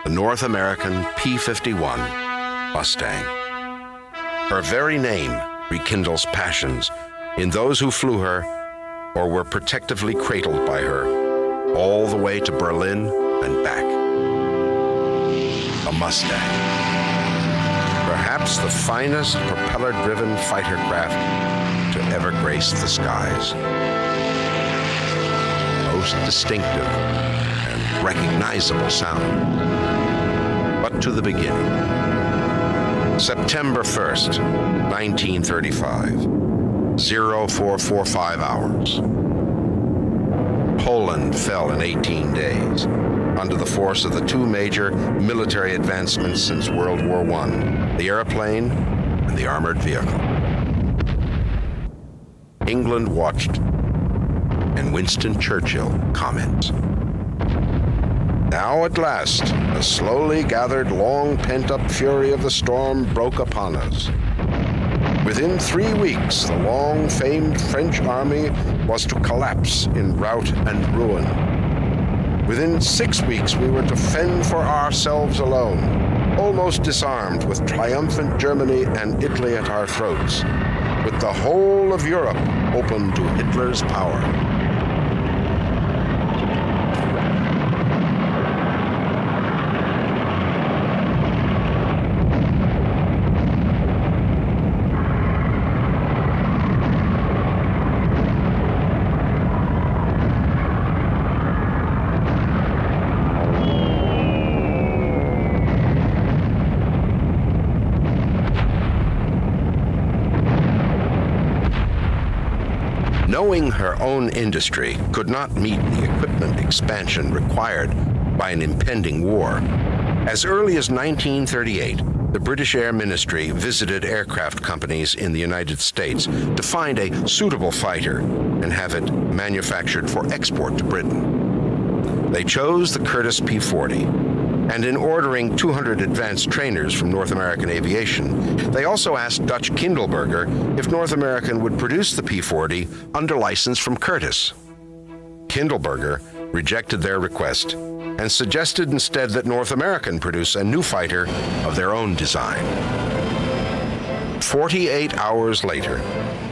the North American P-51 Mustang. Her very name rekindles passions in those who flew her or were protectively cradled by her all the way to Berlin and back. A Mustang. Perhaps the finest propeller-driven fighter craft to ever grace the skies. Most distinctive and recognizable sound. But to the beginning. September 1st, 1935, 0445 hours. Poland fell in 18 days under the force of the two major military advancements since World War I, the airplane and the armored vehicle. England watched, and Winston Churchill comments. Now at last, the slowly gathered, long pent-up fury of the storm broke upon us. Within 3 weeks, the long-famed French army was to collapse in rout and ruin. Within 6 weeks, we were to fend for ourselves alone, almost disarmed with triumphant Germany and Italy at our throats, with the whole of Europe open to Hitler's power. Knowing her own industry could not meet the equipment expansion required by an impending war, as early as 1938, the British Air Ministry visited aircraft companies in the United States to find a suitable fighter and have it manufactured for export to Britain. They chose the Curtiss P-40, and in ordering 200 advanced trainers from North American Aviation, they also asked Dutch Kindleberger if North American would produce the P-40 under license from Curtiss. Kindleberger rejected their request and suggested instead that North American produce a new fighter of their own design. 48 hours later,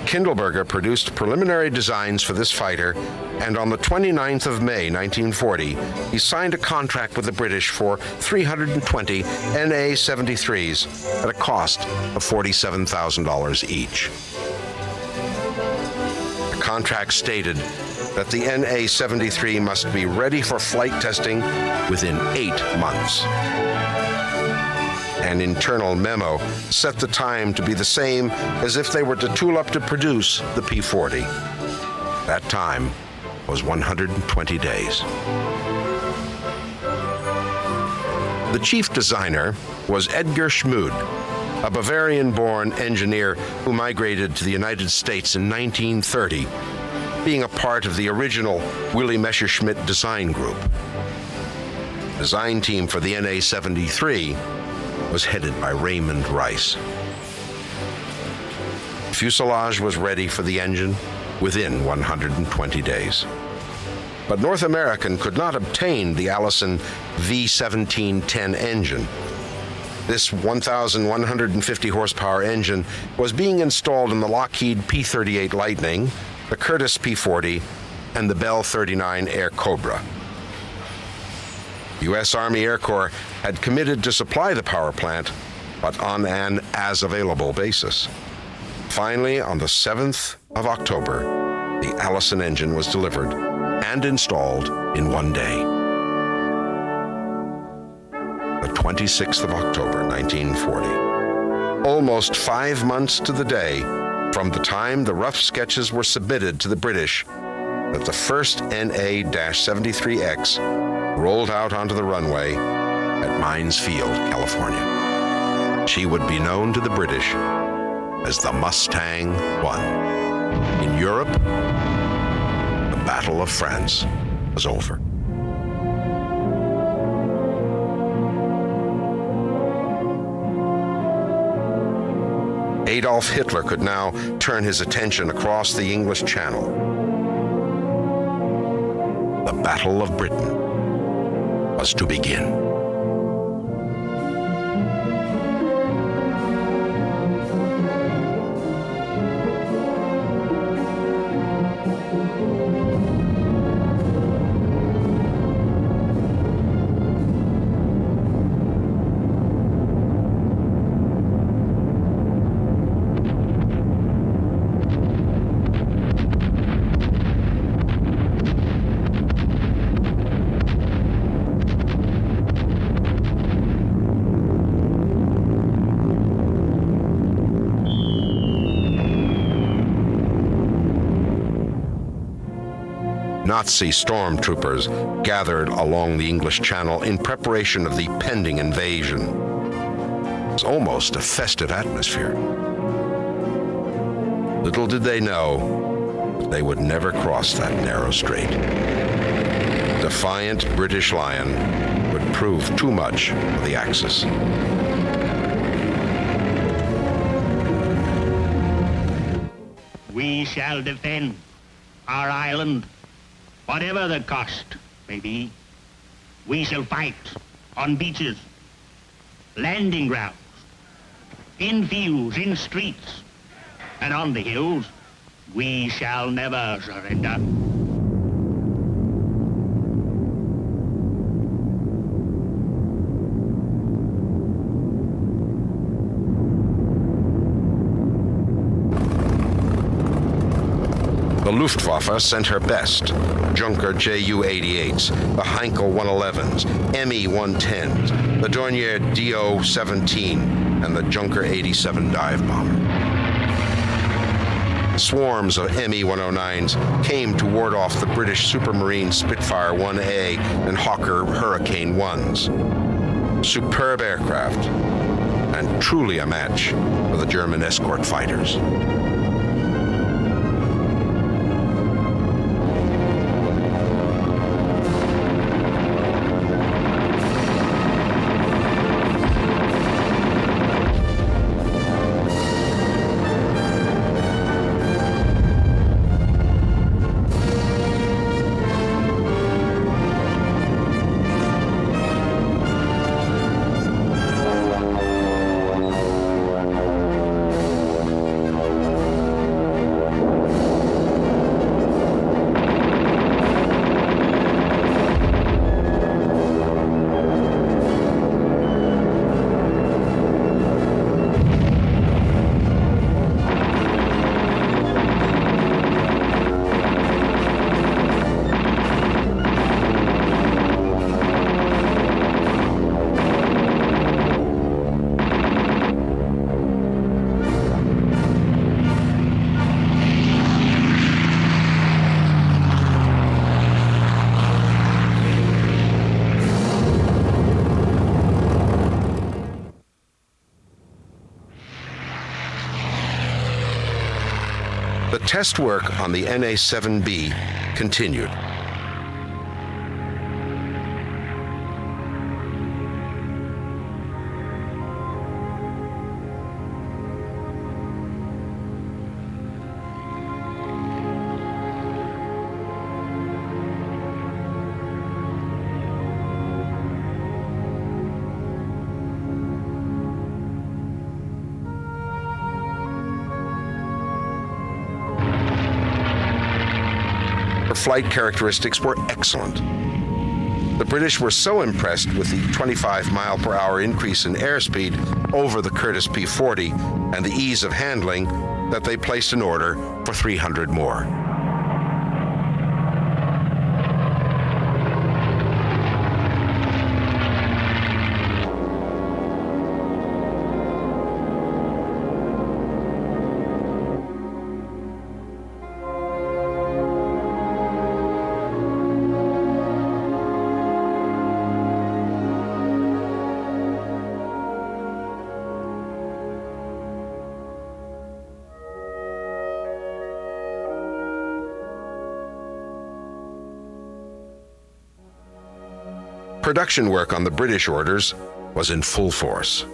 Kindleberger produced preliminary designs for this fighter, and on the 29th of May, 1940, he signed a contract with the British for 320 NA-73s at a cost of $47,000 each. The contract stated that the NA-73 must be ready for flight testing within 8 months. An internal memo set the time to be the same as if they were to tool up to produce the P-40. That time was 120 days. The chief designer was Edgar Schmude, a Bavarian-born engineer who migrated to the United States in 1930, being a part of the original Willy Messerschmitt design group. The design team for the NA-73 was headed by Raymond Rice. Fuselage was ready for the engine within 120 days. But North American could not obtain the Allison V1710 engine. This 1,150 horsepower engine was being installed in the Lockheed P-38 Lightning, the Curtiss P-40, and the Bell 39 Air Cobra. The U.S. Army Air Corps had committed to supply the power plant, but on an as-available basis. Finally, on the 7th of October, the Allison engine was delivered and installed in one day. The 26th of October, 1940. Almost 5 months to the day from the time the rough sketches were submitted to the British that the first NA-73X rolled out onto the runway at Mines Field, California. She would be known to the British as the Mustang I. In Europe, the Battle of France was over. Adolf Hitler could now turn his attention across the English Channel. The Battle of Britain was to begin. Nazi stormtroopers gathered along the English Channel in preparation of the pending invasion. It was almost a festive atmosphere. Little did they know that they would never cross that narrow strait. Defiant British Lion would prove too much for the Axis. We shall defend our island, whatever the cost may be. We shall fight on beaches, landing grounds, in fields, in streets, and on the hills. We shall never surrender. The Luftwaffe sent her best: Junker Ju-88s, the Heinkel 111s, Me-110s, the Dornier Do-17, and the Junker 87 dive bomber. Swarms of Me-109s came to ward off the British Supermarine Spitfire 1A and Hawker Hurricane 1s. Superb aircraft, and truly a match for the German escort fighters. The test work on the NA-7B continued. Flight characteristics were excellent. The British were so impressed with the 25-mile-per-hour increase in airspeed over the Curtiss P-40 and the ease of handling that they placed an order for 300 more. Production work on the British orders was in full force.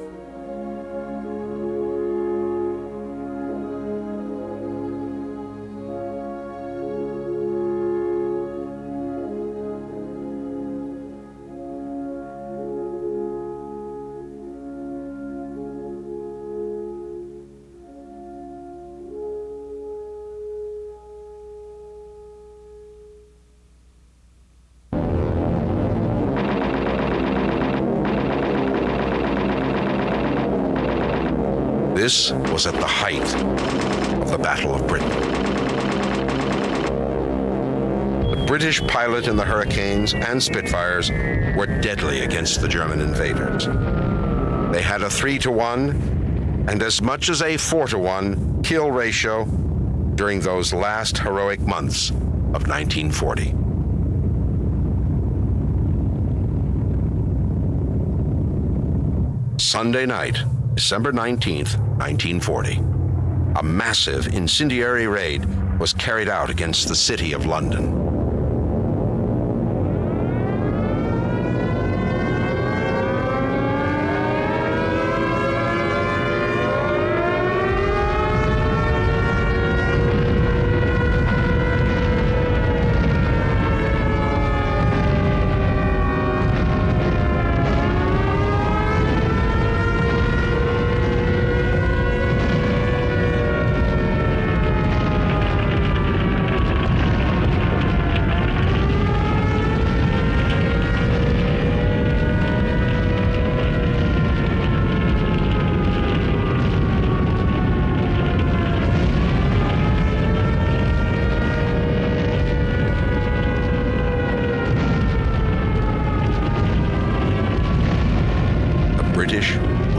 This was at the height of the Battle of Britain. The British pilot in the Hurricanes and Spitfires were deadly against the German invaders. They had a 3-to-1 and as much as a 4-to-1 kill ratio during those last heroic months of 1940. Sunday night, December 19th, 1940. A massive incendiary raid was carried out against the city of London.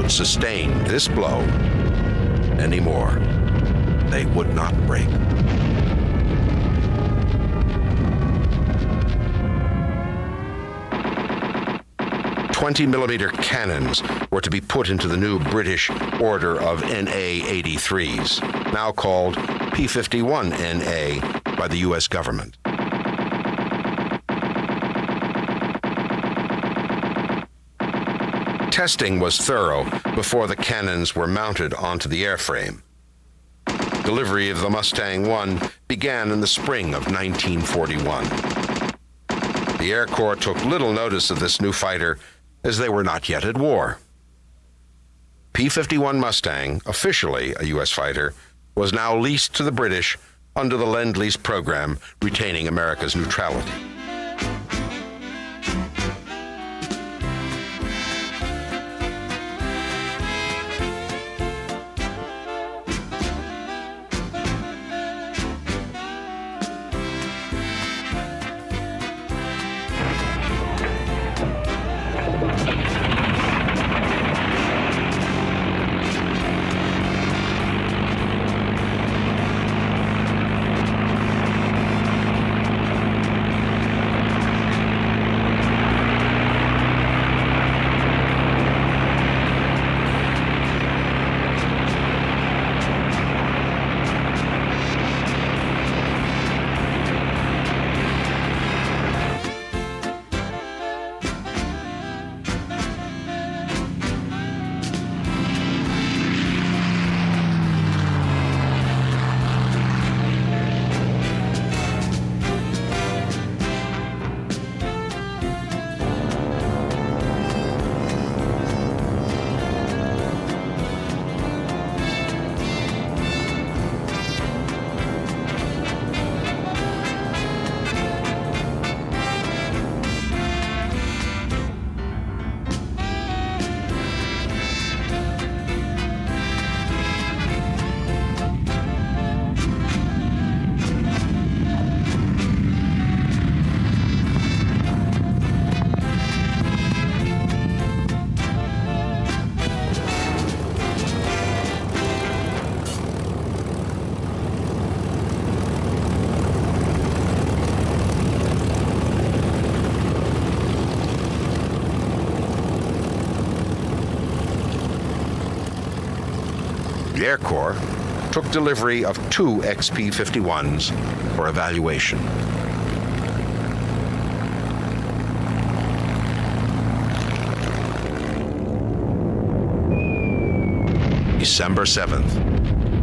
Sustain this blow anymore. They would not break. .20mm cannons were to be put into the new British order of NA-83s, now called P-51NA by the U.S. government. Testing was thorough before the cannons were mounted onto the airframe. Delivery of the Mustang I began in the spring of 1941. The Air Corps took little notice of this new fighter, as they were not yet at war. P-51 Mustang, officially a U.S. fighter, was now leased to the British under the Lend-Lease program, retaining America's neutrality. The Air Corps took delivery of 2 XP-51s for evaluation. December 7th,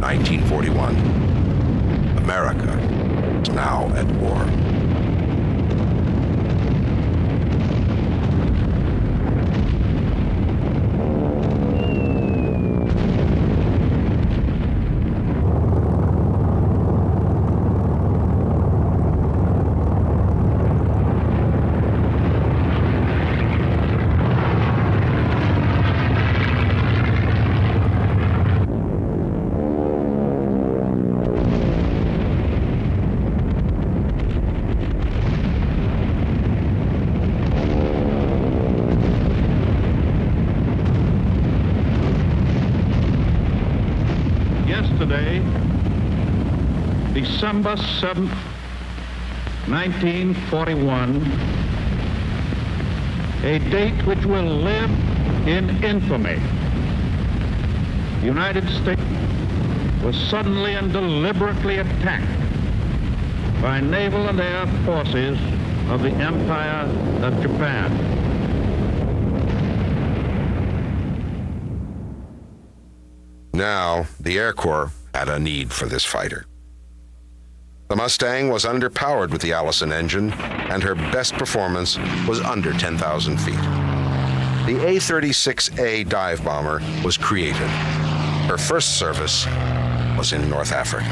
1941. America is now at war. Yesterday, December 7th, 1941, a date which will live in infamy. The United States was suddenly and deliberately attacked by naval and air forces of the Empire of Japan. Now, the Air Corps had a need for this fighter. The Mustang was underpowered with the Allison engine, and her best performance was under 10,000 feet. The A-36A dive bomber was created. Her first service was in North Africa.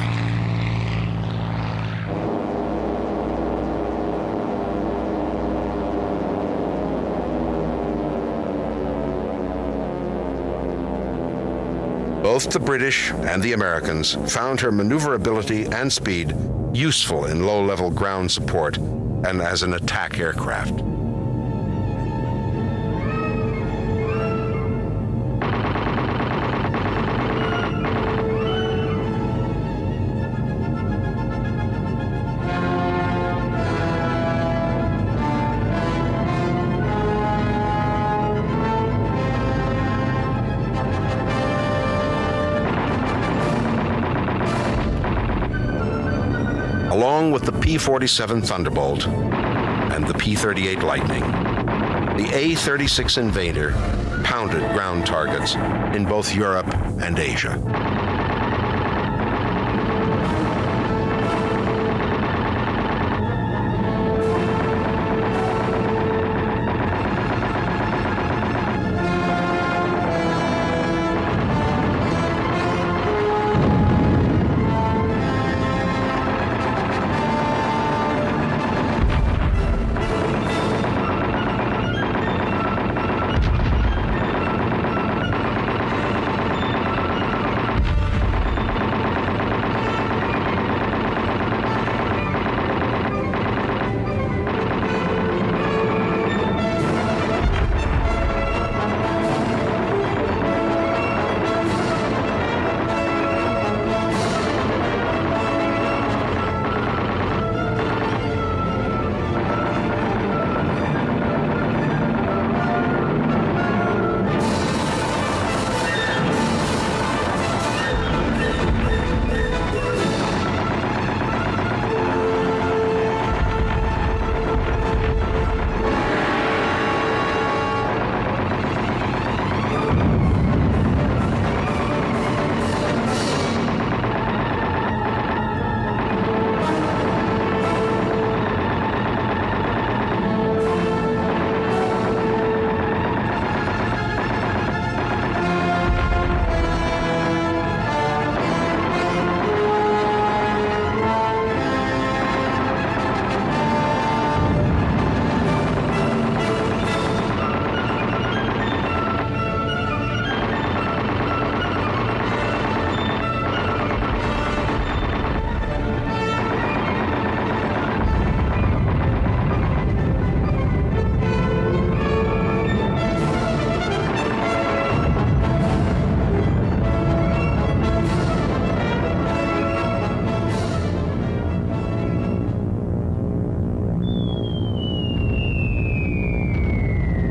Both the British and the Americans found her maneuverability and speed useful in low-level ground support and as an attack aircraft. Along with the P-47 Thunderbolt and the P-38 Lightning, the A-36 Invader pounded ground targets in both Europe and Asia.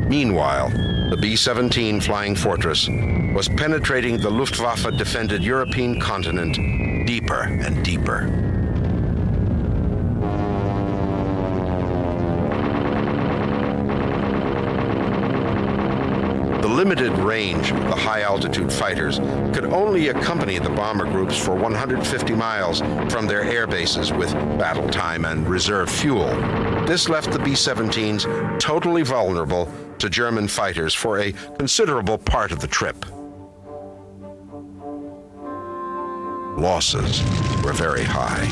Meanwhile, the B-17 Flying Fortress was penetrating the Luftwaffe-defended European continent deeper and deeper. The limited range of the high-altitude fighters could only accompany the bomber groups for 150 miles from their air bases with battle time and reserve fuel. This left the B-17s totally vulnerable to German fighters for a considerable part of the trip. Losses were very high.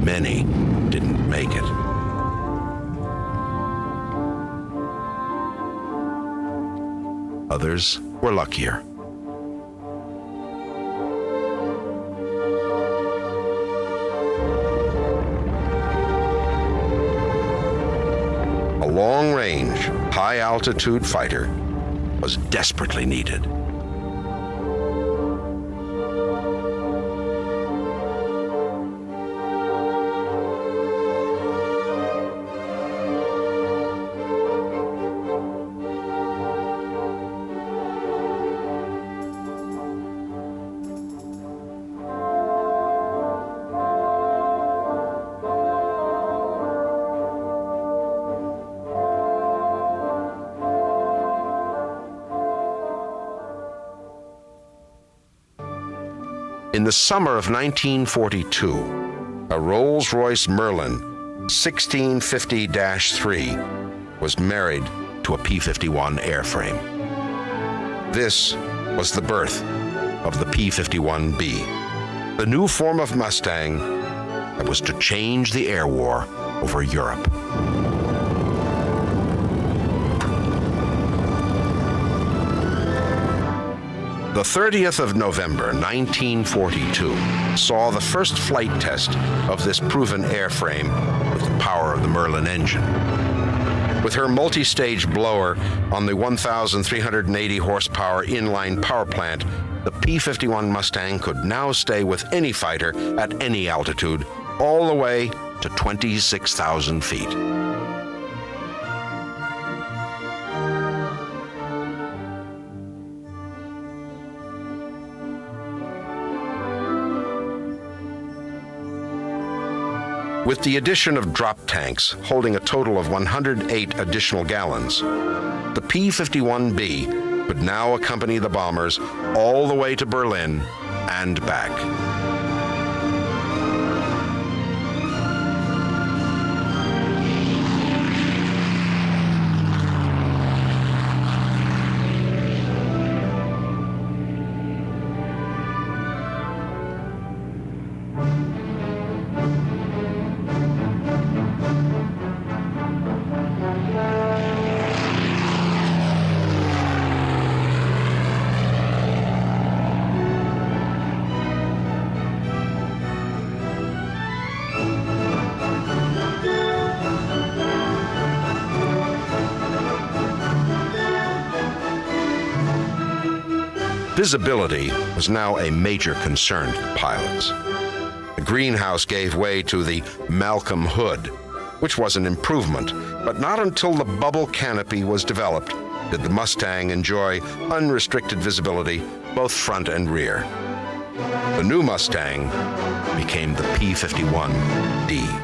Many didn't make it. Others were luckier. A long-range, high-altitude fighter was desperately needed. In the summer of 1942, a Rolls-Royce Merlin 1650-3 was married to a P-51 airframe. This was the birth of the P-51B, the new form of Mustang that was to change the air war over Europe. The 30th of November, 1942, saw the first flight test of this proven airframe with the power of the Merlin engine. With her multi-stage blower on the 1,380 horsepower inline power plant, the P-51 Mustang could now stay with any fighter at any altitude, all the way to 26,000 feet. With the addition of drop tanks holding a total of 108 additional gallons, the P-51B could now accompany the bombers all the way to Berlin and back. Visibility was now a major concern to the pilots. The greenhouse gave way to the Malcolm hood, which was an improvement, but not until the bubble canopy was developed did the Mustang enjoy unrestricted visibility both front and rear. The new Mustang became the P-51D.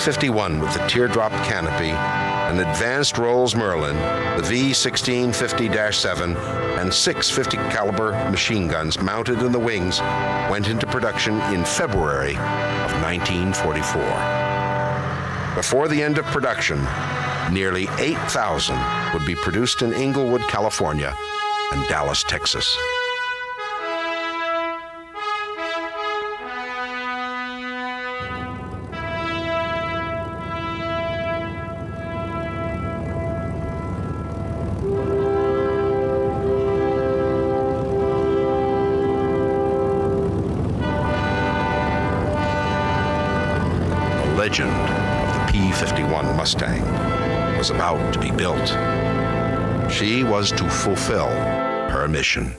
P-51 with the teardrop canopy, an advanced Rolls Merlin, the V1650-7, and 650 caliber machine guns mounted in the wings went into production in February of 1944. Before the end of production, nearly 8,000 would be produced in Inglewood, California, and Dallas, Texas. Legend of the P-51 Mustang was about to be built. She was to fulfill her mission.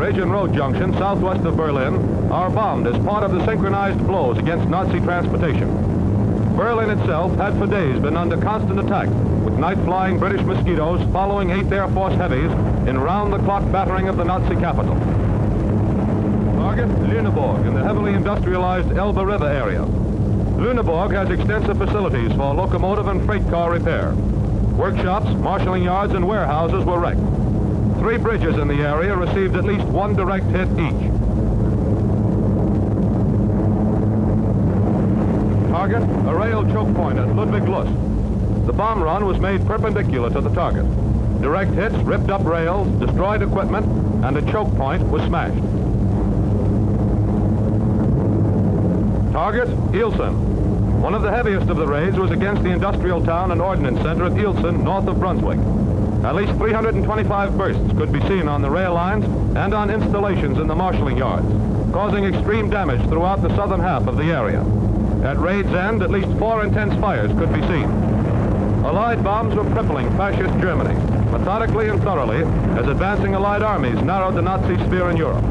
Bridge and road junction southwest of Berlin are bombed as part of the synchronized blows against Nazi transportation. Berlin itself had for days been under constant attack, with night-flying British mosquitoes following 8th Air Force heavies in round-the-clock battering of the Nazi capital. Target, Lüneburg, in the heavily industrialized Elbe River area. Lüneburg has extensive facilities for locomotive and freight car repair. Workshops, marshalling yards, and warehouses were wrecked. 3 bridges in the area received at least 1 direct hit each. Target, a rail choke point at Ludwig Lust. The bomb run was made perpendicular to the target. Direct hits ripped up rails, destroyed equipment, and a choke point was smashed. Target, Ilsen. One of the heaviest of the raids was against the industrial town and ordnance center at Ilsen, north of Brunswick. At least 325 bursts could be seen on the rail lines and on installations in the marshalling yards, causing extreme damage throughout the southern half of the area. At raid's end, at least 4 intense fires could be seen. Allied bombs were crippling fascist Germany, methodically and thoroughly, as advancing Allied armies narrowed the Nazi sphere in Europe.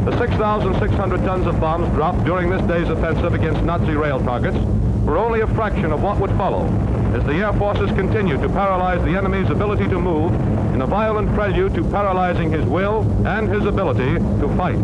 The 6,600 tons of bombs dropped during this day's offensive against Nazi rail targets were only a fraction of what would follow, as the air forces continued to paralyze the enemy's ability to move in a violent prelude to paralyzing his will and his ability to fight.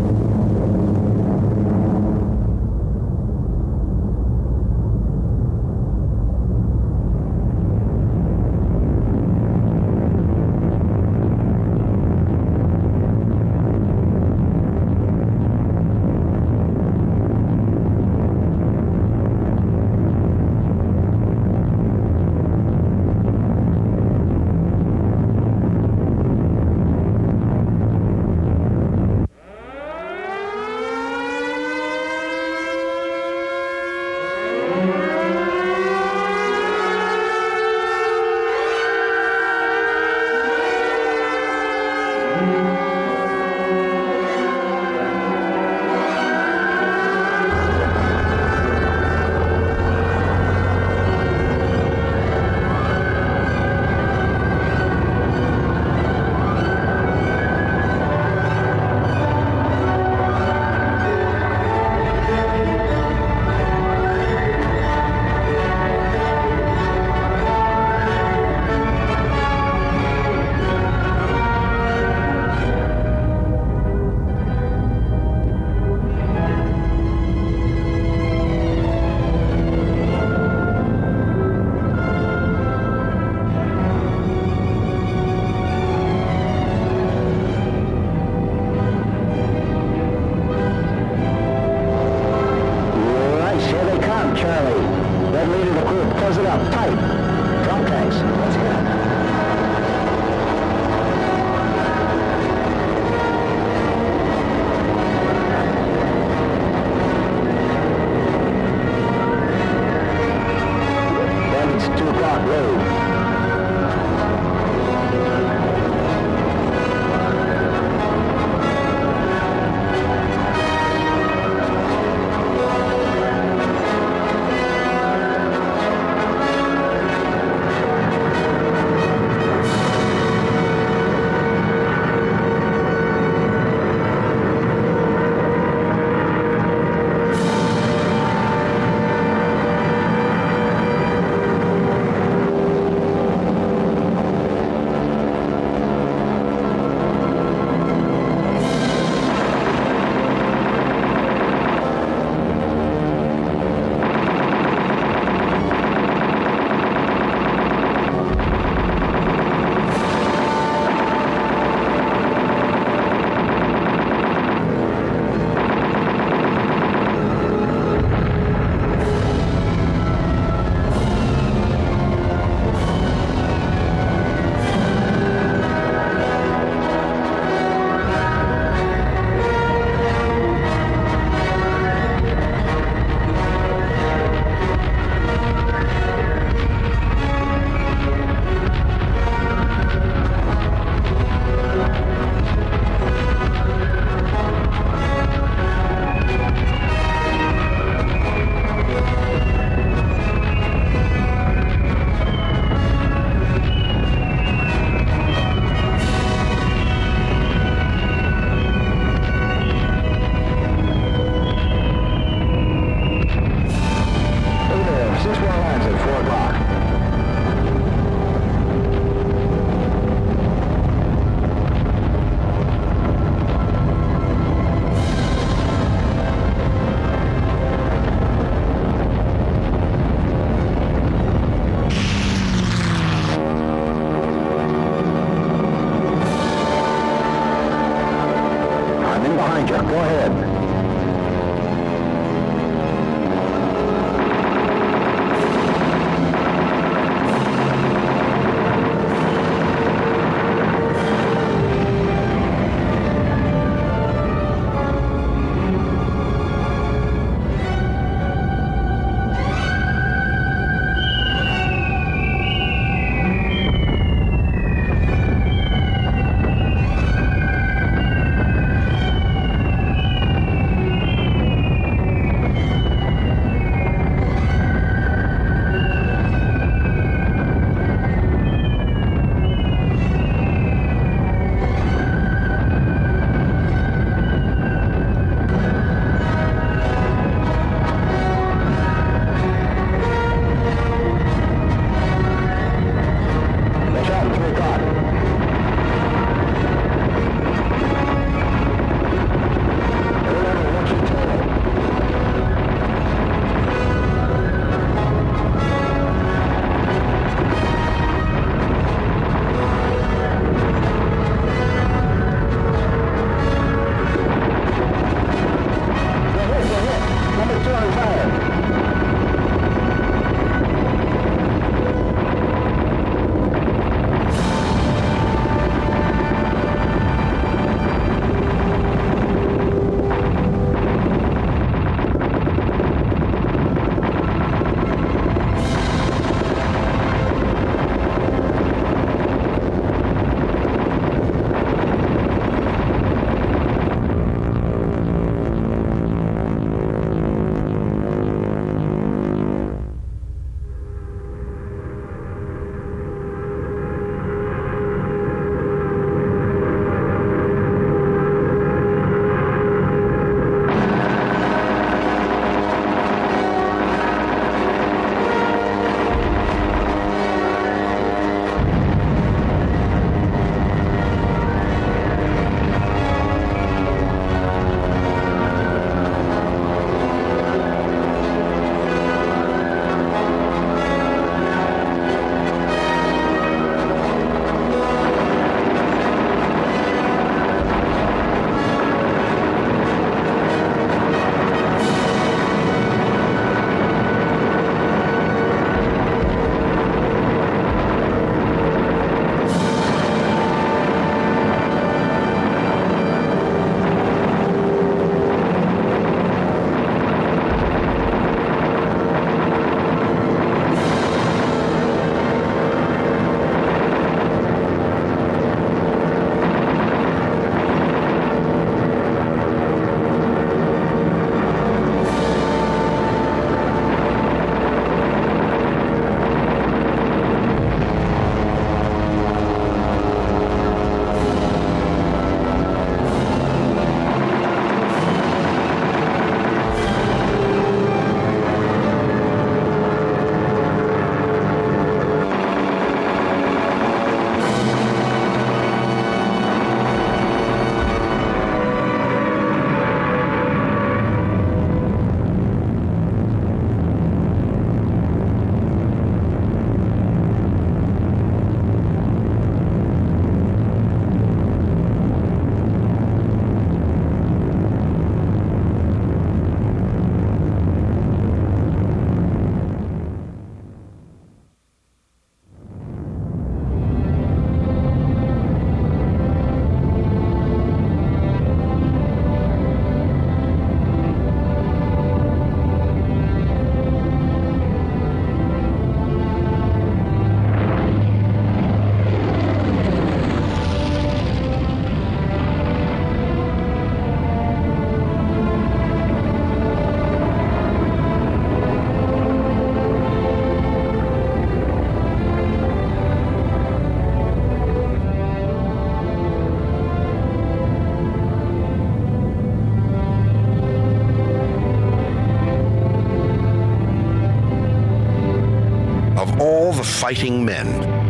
all the fighting men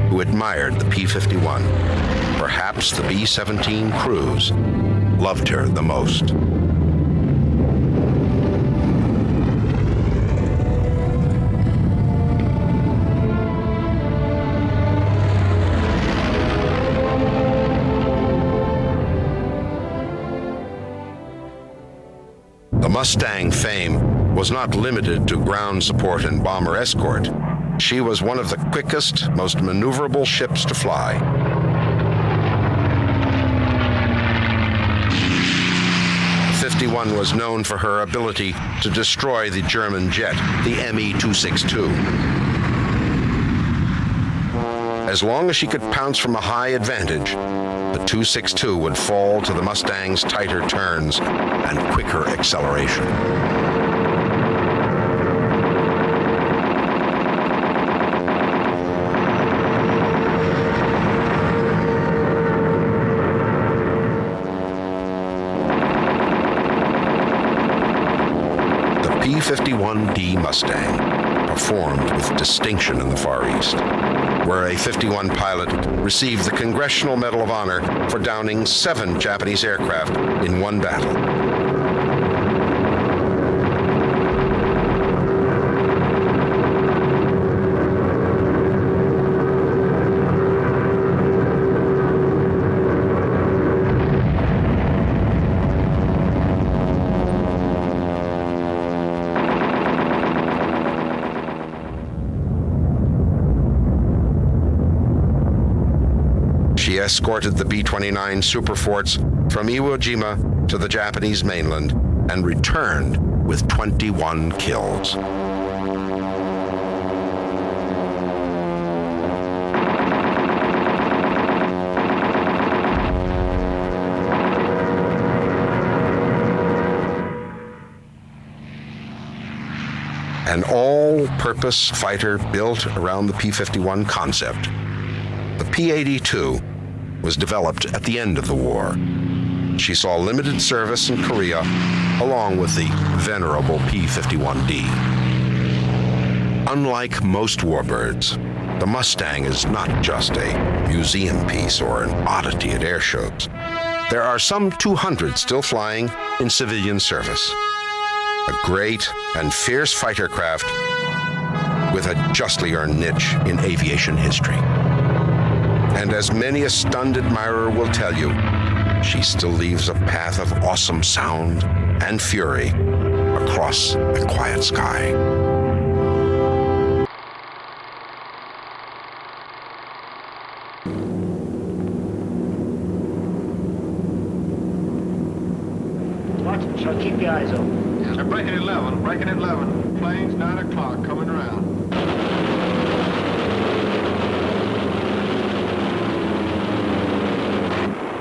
who admired the P-51, perhaps the B-17 crews loved her the most. The Mustang fame was not limited to ground support and bomber escort. She was one of the quickest, most maneuverable ships to fly. The 51 was known for her ability to destroy the German jet, the Me-262. As long as she could pounce from a high advantage, the 262 would fall to the Mustang's tighter turns and quicker acceleration. The P-51D Mustang performed with distinction in the Far East, where a 51 pilot received the Congressional Medal of Honor for downing 7 Japanese aircraft in one battle. She escorted the B-29 Superforts from Iwo Jima to the Japanese mainland and returned with 21 kills. An all-purpose fighter built around the P-51 concept, the P-82 was developed at the end of the war. She saw limited service in Korea, along with the venerable P-51D. Unlike most warbirds, the Mustang is not just a museum piece or an oddity at air shows. There are some 200 still flying in civilian service. A great and fierce fighter craft with a justly earned niche in aviation history. And as many a stunned admirer will tell you, she still leaves a path of awesome sound and fury across a quiet sky. Watch it, Chuck. Keep your eyes open. They're breaking at 11, breaking at 11. Plane's 9 o'clock, coming around.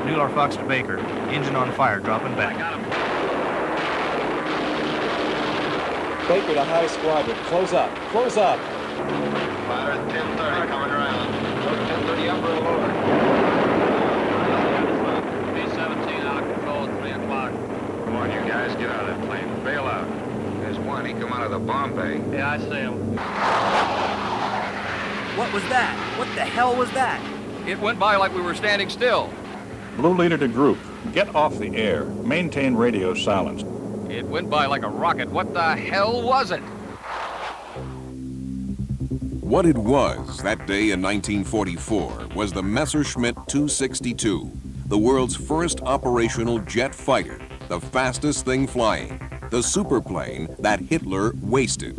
New Fox to Baker. Engine on fire, dropping back. I got him. Baker to high squadron. Close up. Close up. Fire at 10:30, coming around. 10:30 upper and lower. B-17 out of control at 3 o'clock. Come on, you guys, get out of that plane. Bail out. There's one. He come out of the bomb bay. Yeah, I see him. What was that? What the hell was that? It went by like we were standing still. Blue leader to group. Get off the air. Maintain radio silence. It went by like a rocket. What the hell was it? What it was that day in 1944 was the Messerschmitt 262, the world's first operational jet fighter, the fastest thing flying, the superplane that Hitler wasted.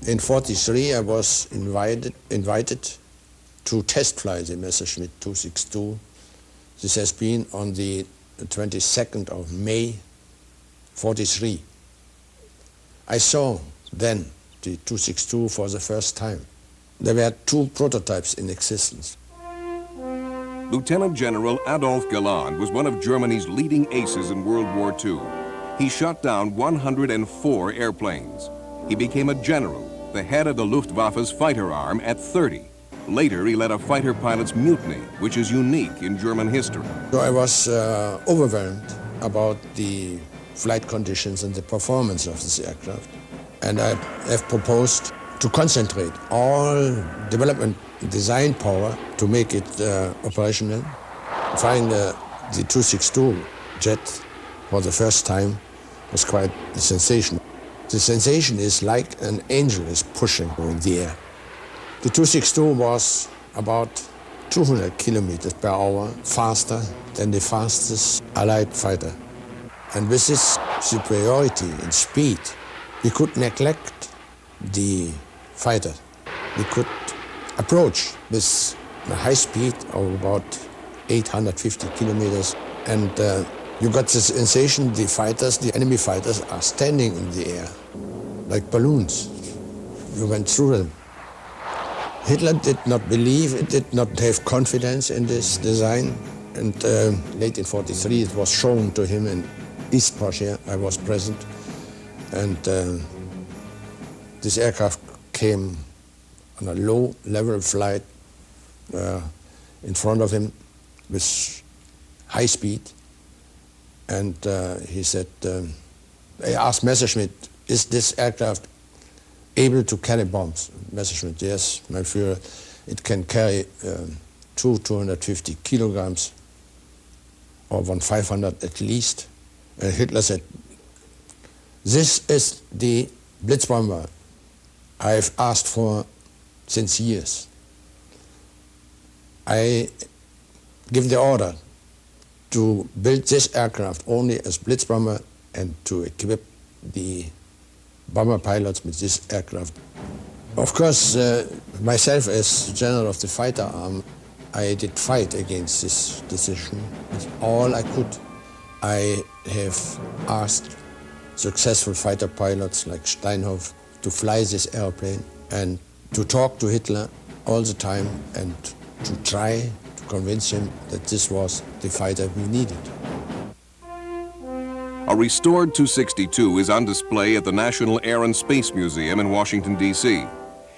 In '43, I was invited to test fly the Messerschmitt 262. This has been on the 22nd of May, '43. I saw then the 262 for the first time. There were 2 prototypes in existence. Lieutenant General Adolf Galland was one of Germany's leading aces in World War II. He shot down 104 airplanes. He became a general, the head of the Luftwaffe's fighter arm at 30. Later, he led a fighter pilot's mutiny, which is unique in German history. So I was overwhelmed about the flight conditions and the performance of this aircraft. And I have proposed to concentrate all development design power to make it operational. Flying the 262 jet for the first time was quite a sensation. The sensation is like an angel is pushing in the air. The 262 was about 200 kilometers per hour faster than the fastest Allied fighter. And with this superiority in speed, we could neglect the fighter. We could approach with a high speed of about 850 kilometers, and you got the sensation the fighters, the enemy fighters, are standing in the air like balloons. You went through them. Hitler did not believe, it did not have confidence in this design, and late in 43 it was shown to him in East Prussia. I was present, and this aircraft came on a low-level flight in front of him with high speed, and he said, I asked Messerschmitt, is this aircraft able to carry bombs? Messerschmitt, yes, my Führer, it can carry 250 kilograms, or 500 at least. And Hitler said, this is the Blitzbomber I've asked for since years. I give the order to build this aircraft only as Blitzbomber and to equip the bomber pilots with this aircraft. Of course, myself as general of the fighter arm, I did fight against this decision. It's all I could. I have asked successful fighter pilots like Steinhoff to fly this airplane and to talk to Hitler all the time and to try to convince him that this was the fighter we needed. A restored 262 is on display at the National Air and Space Museum in Washington, D.C.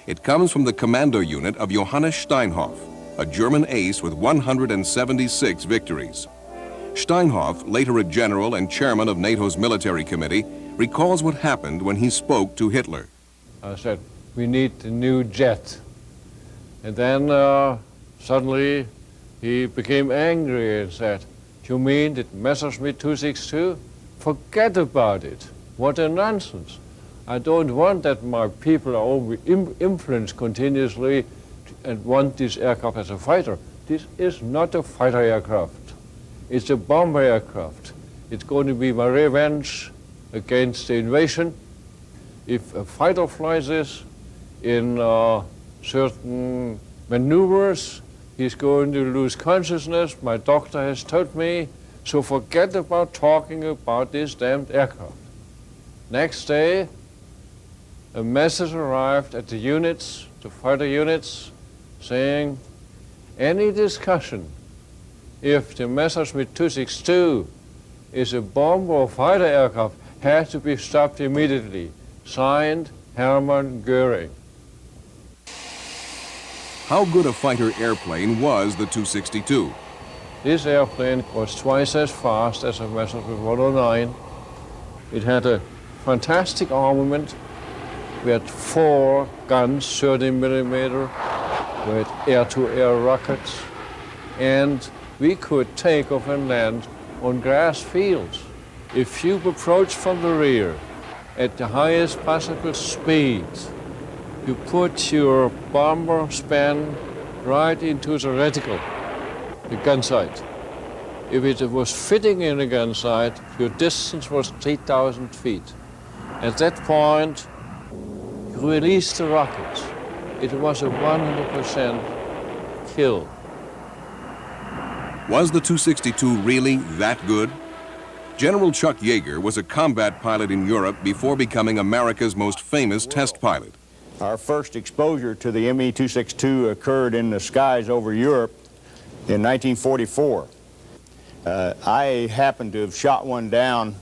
It comes from the commando unit of Johannes Steinhoff, a German ace with 176 victories. Steinhoff, later a general and chairman of NATO's military committee, recalls what happened when he spoke to Hitler. I said, we need a new jet. And then suddenly he became angry and said, you mean that Messerschmitt 262? Forget about it. What a nonsense. I don't want that my people are all influenced continuously and want this aircraft as a fighter. This is not a fighter aircraft. It's a bomber aircraft. It's going to be my revenge against the invasion. If a fighter flies this in certain maneuvers, he's going to lose consciousness. My doctor has told me. So forget about talking about this damned aircraft. Next day, a message arrived at the units, the fighter units, saying, any discussion if the Messerschmitt 262 is a bomb or fighter aircraft has to be stopped immediately. Signed, Hermann Göring. How good a fighter airplane was the 262? This airplane was twice as fast as a Messerschmitt 109. It had a fantastic armament. We had 4 guns, 30 millimeter. We had air-to-air rockets. And we could take off and land on grass fields. If you approach from the rear at the highest possible speed, you put your bomber span right into the reticle, the gun sight. If it was fitting in the gun sight, your distance was 3,000 feet. At that point, you released the rockets. It was a 100% kill. Was the 262 really that good? General Chuck Yeager was a combat pilot in Europe before becoming America's most famous test pilot. Our first exposure to the ME-262 occurred in the skies over Europe in 1944. I happened to have shot one down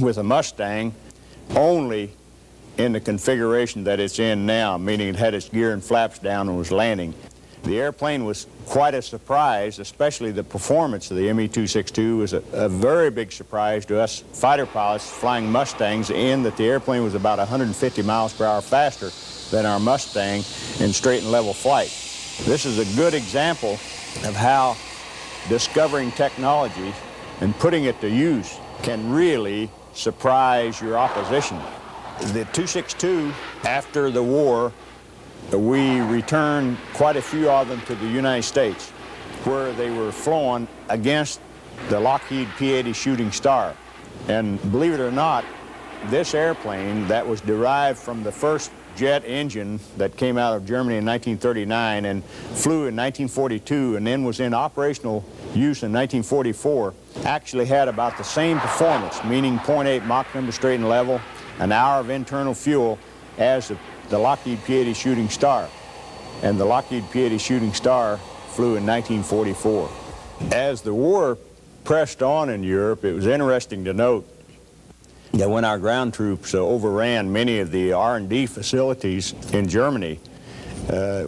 with a Mustang only in the configuration that it's in now, meaning it had its gear and flaps down and was landing. The airplane was quite a surprise, especially the performance of the ME-262 was a very big surprise to us fighter pilots flying Mustangs, in that the airplane was about 150 miles per hour faster than our Mustang in straight and level flight. This is a good example of how discovering technology and putting it to use can really surprise your opposition. The 262, after the war, we returned quite a few of them to the United States, where they were flown against the Lockheed P-80 Shooting Star. And believe it or not, this airplane that was derived from the first jet engine that came out of Germany in 1939 and flew in 1942 and then was in operational use in 1944, actually had about the same performance, meaning 0.8 Mach number straight and level, an hour of internal fuel, as the Lockheed P-80 Shooting Star. And the Lockheed P-80 Shooting Star flew in 1944. As the war pressed on in Europe, it was interesting to note that when our ground troops overran many of the R&D facilities in Germany,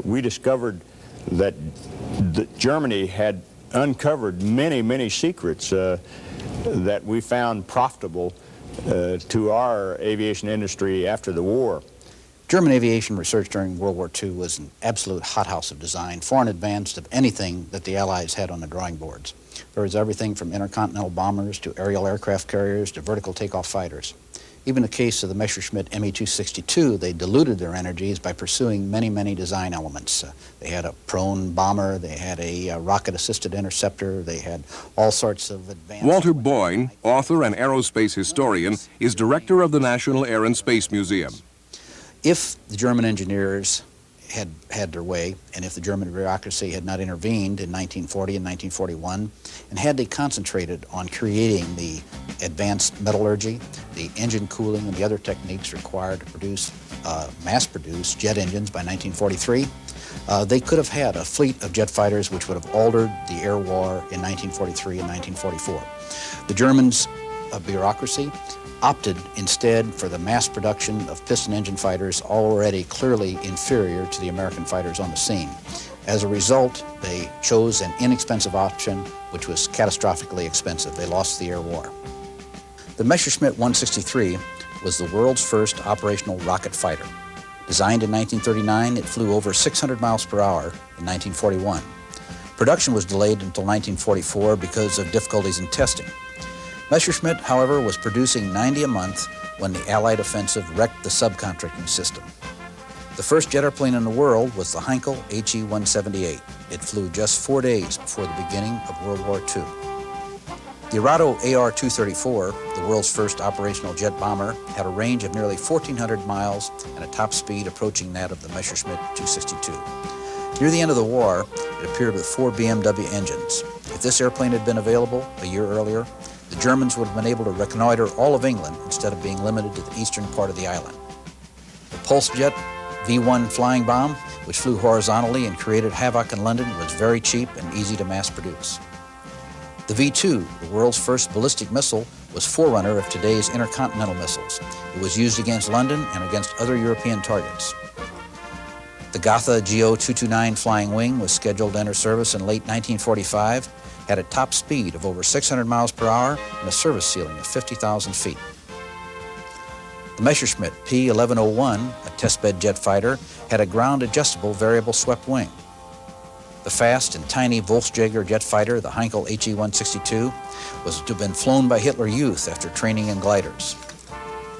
we discovered that Germany had uncovered many, many secrets that we found profitable to our aviation industry after the war. German aviation research during World War II was an absolute hothouse of design, far in advance of anything that the Allies had on the drawing boards. There was everything from intercontinental bombers to aerial aircraft carriers to vertical takeoff fighters. Even in the case of the Messerschmitt Me-262, they diluted their energies by pursuing many, many design elements. They had a prone bomber, they had a rocket-assisted interceptor, they had all sorts of advanced... Walter Boyne, author and aerospace historian, is director of the National Air and Space Museum. If the German engineers had their way, and if the German bureaucracy had not intervened in 1940 and 1941, and had they concentrated on creating the advanced metallurgy, the engine cooling, and the other techniques required to produce, mass-produce jet engines by 1943, they could have had a fleet of jet fighters which would have altered the air war in 1943 and 1944. The Germans' bureaucracy opted instead for the mass production of piston engine fighters already clearly inferior to the American fighters on the scene. As a result, they chose an inexpensive option which was catastrophically expensive. They lost the air war. The Messerschmitt 163 was the world's first operational rocket fighter. Designed in 1939, it flew over 600 miles per hour in 1941. Production was delayed until 1944 because of difficulties in testing. Messerschmitt, however, was producing 90 a month when the Allied offensive wrecked the subcontracting system. The first jet airplane in the world was the Heinkel HE-178. It flew just 4 days before the beginning of World War II. The Arado AR-234, the world's first operational jet bomber, had a range of nearly 1,400 miles and a top speed approaching that of the Messerschmitt 262. Near the end of the war, it appeared with 4 BMW engines. If this airplane had been available a year earlier, the Germans would have been able to reconnoiter all of England instead of being limited to the eastern part of the island. The Pulsejet V-1 flying bomb, which flew horizontally and created havoc in London, was very cheap and easy to mass produce. The V-2, the world's first ballistic missile, was forerunner of today's intercontinental missiles. It was used against London and against other European targets. The Gotha GO-229 flying wing was scheduled to enter service in late 1945, had a top speed of over 600 miles per hour and a service ceiling of 50,000 feet. The Messerschmitt P-1101, a testbed jet fighter, had a ground-adjustable variable swept wing. The fast and tiny Volksjager jet fighter, the Heinkel HE-162, was to have been flown by Hitler Youth after training in gliders.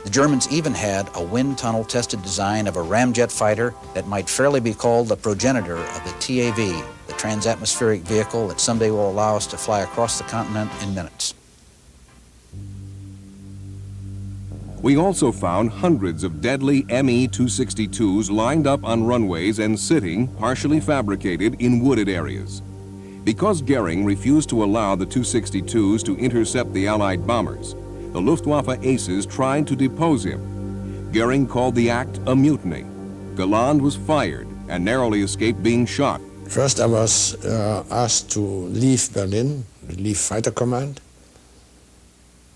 The Germans even had a wind tunnel-tested design of a ramjet fighter that might fairly be called the progenitor of the TAV, the transatmospheric vehicle that someday will allow us to fly across the continent in minutes. We also found hundreds of deadly Me-262s lined up on runways and sitting, partially fabricated, in wooded areas. Because Goering refused to allow the 262s to intercept the Allied bombers, the Luftwaffe aces tried to depose him. Goering called the act a mutiny. Galland was fired and narrowly escaped being shot. First I was asked to leave Berlin, leave Fighter Command,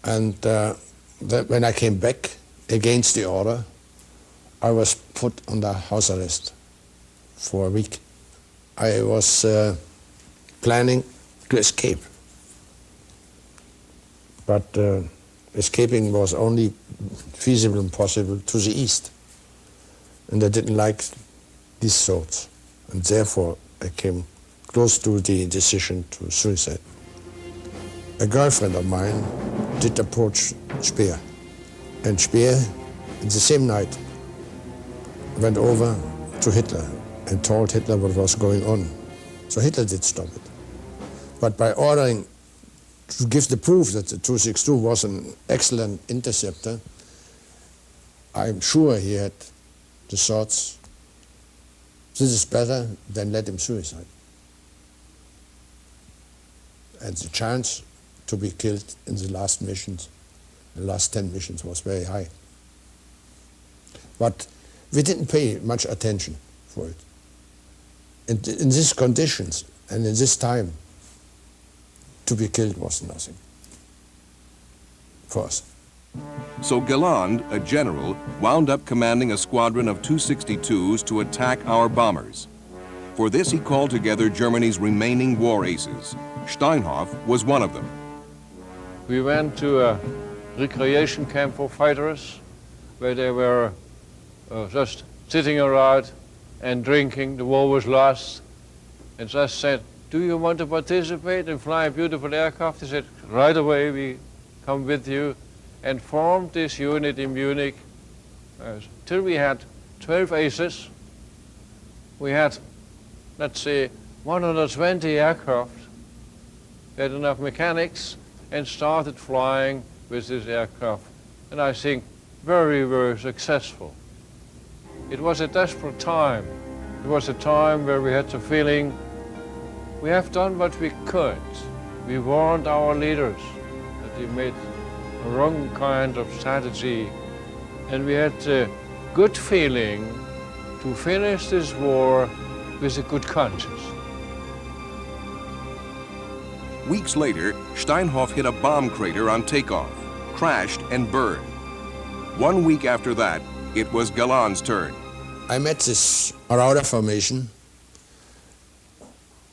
and when I came back against the order, I was put under house arrest for a week. I was planning to escape. But escaping was only feasible and possible to the east. And I didn't like these thoughts. And therefore, I came close to the decision to suicide. A girlfriend of mine did approach Speer. And Speer, in the same night, went over to Hitler and told Hitler what was going on. So Hitler did stop it. But by ordering to give the proof that the 262 was an excellent interceptor, I'm sure he had the thoughts, this is better than let him suicide. And the chance to be killed in the last missions, the last 10 missions, was very high. But we didn't pay much attention for it. In these conditions and in this time, to be killed was nothing for us. So Galland, a general, wound up commanding a squadron of 262s to attack our bombers. For this, he called together Germany's remaining war aces. Steinhoff was one of them. We went to a recreation camp for fighters where they were just sitting around and drinking. The war was lost. And just said, do you want to participate and fly a beautiful aircraft? They said, right away, we come with you, and formed this unit in Munich till we had 12 aces. We had, let's say, 120 aircraft. We had enough mechanics and started flying with this aircraft. And I think very, very successful. It was a desperate time. It was a time where we had the feeling we have done what we could. We warned our leaders that they made the wrong kind of strategy. And we had a good feeling to finish this war with a good conscience. Weeks later, Steinhoff hit a bomb crater on takeoff, crashed and burned. 1 week after that, it was Galland's turn. I met this Marauder formation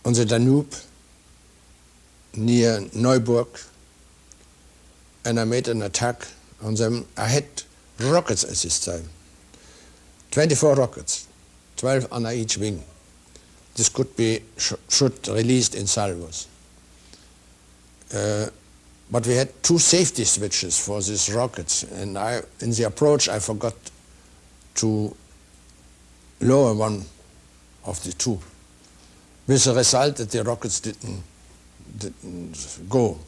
on the Danube near Neuburg, and I made an attack on them. I had rockets at this time, 24 rockets, 12 under each wing. This could be should released in salvos. But we had two safety switches for these rockets, and in the approach I forgot to lower one of the two, with the result that the rockets didn't go.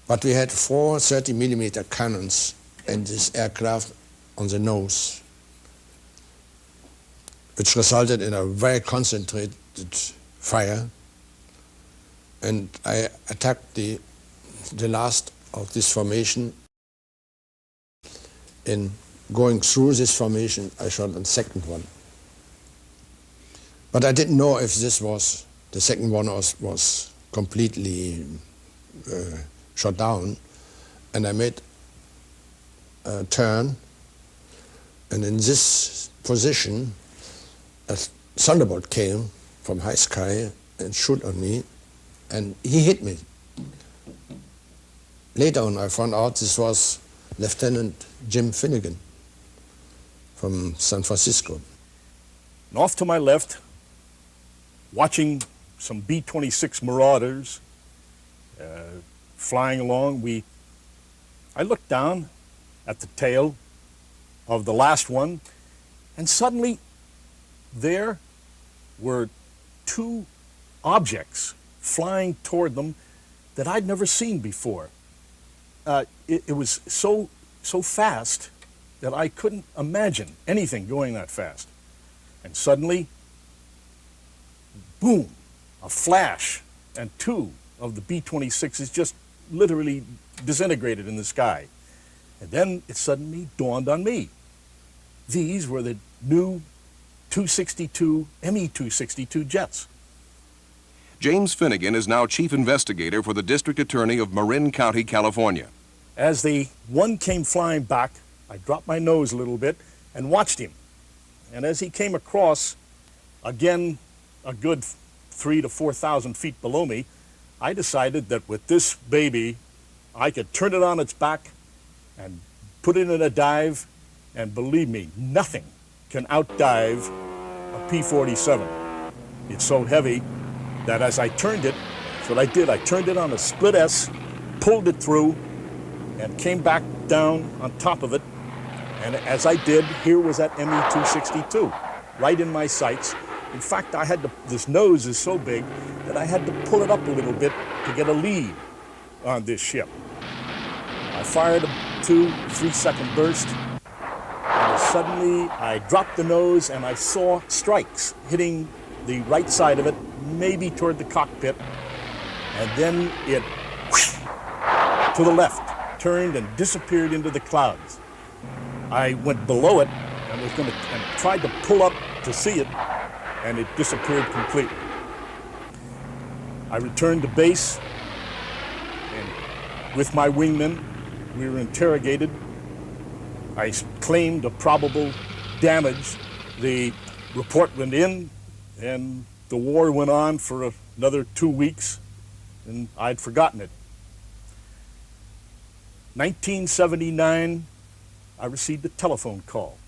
But we had 4 30mm cannons in this aircraft on the nose, which resulted in a very concentrated fire. And I attacked the last of this formation. In going through this formation, I shot a second one. But I didn't know if this was, the second one was completely shot down. And I made a turn, and in this position, a thunderbolt came from high sky and shoot on me, and he hit me. Later on, I found out this was Lieutenant Jim Finnegan from San Francisco. And off to my left, watching some B-26 Marauders flying along, I looked down at the tail of the last one, and suddenly there were 2 objects flying toward them that I'd never seen before. It was so fast that I couldn't imagine anything going that fast. And suddenly, boom, a flash, and 2 of the B-26s just literally disintegrated in the sky. And then it suddenly dawned on me. These were the new 262, ME-262 jets. James Finnegan is now chief investigator for the district attorney of Marin County, California. As the one came flying back, I dropped my nose a little bit and watched him. And as he came across, again a good 3,000 to 4,000 feet below me, I decided that with this baby, I could turn it on its back and put it in a dive, and believe me, nothing can outdive a P-47. It's so heavy that as I turned it, that's what I did. I turned it on a split S, pulled it through, and came back down on top of it. And as I did, here was that ME-262, right in my sights. In fact, I had to, this nose is so big that I had to pull it up a little bit to get a lead on this ship. I fired a 2-3-second burst, and suddenly I dropped the nose and I saw strikes hitting the right side of it, maybe toward the cockpit, and then it to the left, turned and disappeared into the clouds. I went below it and was going to and tried to pull up to see it, and it disappeared completely. I returned to base, and with my wingmen, we were interrogated. I claimed a probable damage. The report went in, and the war went on for another 2 weeks, and I'd forgotten it. 1979, I received a telephone call